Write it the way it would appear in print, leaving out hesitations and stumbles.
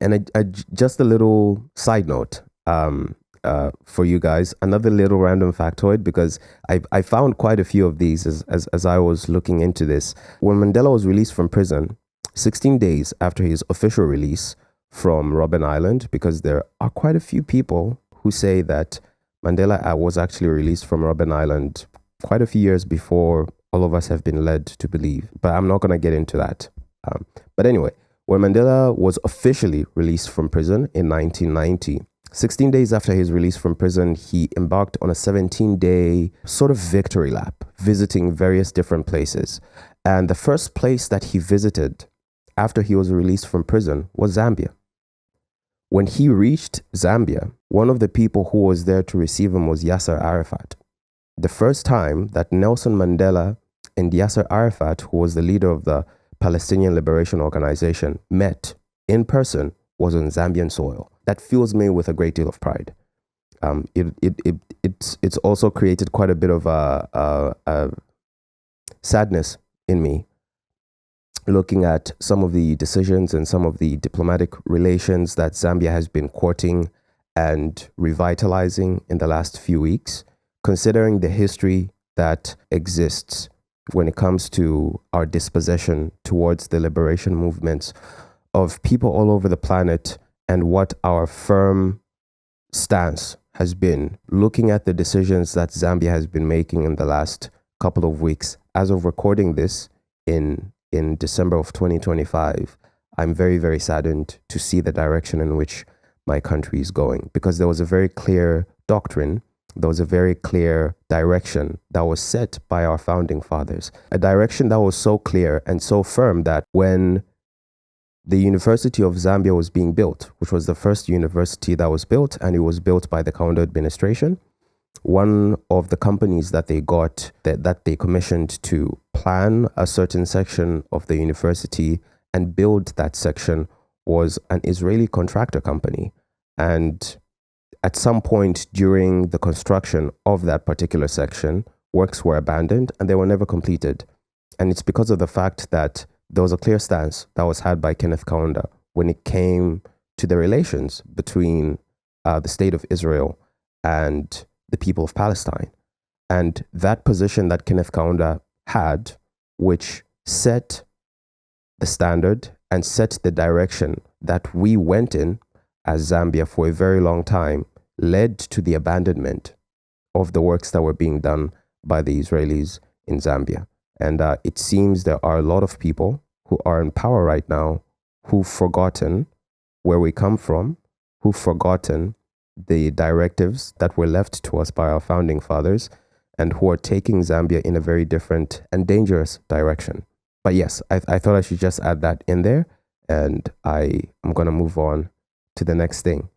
And just a little side note for you guys, another little random factoid, because I found quite a few of these as I was looking into this. When Mandela was released from prison, 16 days after his official release from Robben Island, because there are quite a few people who say that Mandela was actually released from Robben Island quite a few years before all of us have been led to believe. But I'm not going to get into that. But anyway, when Mandela was officially released from prison in 1990, 16 days after his release from prison, he embarked on a 17-day sort of victory lap, visiting various different places. And the first place that he visited after he was released from prison was Zambia. When he reached Zambia, one of the people who was there to receive him was Yasser Arafat. The first time that Nelson Mandela and Yasser Arafat, who was the leader of the Palestinian Liberation Organization, met in person was on Zambian soil. That fills me with a great deal of pride. It's also created quite a bit of sadness in me, looking at some of the decisions and some of the diplomatic relations that Zambia has been courting and revitalizing in the last few weeks, considering the history that exists when it comes to our dispossession towards the liberation movements of people all over the planet, and what our firm stance has been, looking at the decisions that Zambia has been making in the last couple of weeks. As of recording this in December of 2025, I'm very, very saddened to see the direction in which my country is going, because there was a very clear doctrine, there was a very clear direction that was set by our founding fathers, a direction that was so clear and so firm that when the University of Zambia was being built, which was the first university that was built, and it was built by the Kaunda administration, one of the companies that they got, that they commissioned to plan a certain section of the university and build that section, was an Israeli contractor company. And at some point during the construction of that particular section, works were abandoned and they were never completed. And it's because of the fact that there was a clear stance that was had by Kenneth Kaunda when it came to the relations between the state of Israel and the people of Palestine. And that position that Kenneth Kaunda had, which set the standard and set the direction that we went in as Zambia for a very long time, led to the abandonment of the works that were being done by the Israelis in Zambia. And it seems there are a lot of people who are in power right now who've forgotten where we come from, who've forgotten the directives that were left to us by our founding fathers, and who are taking Zambia in a very different and dangerous direction. But yes, I thought I should just add that in there, and I am going to move on to the next thing.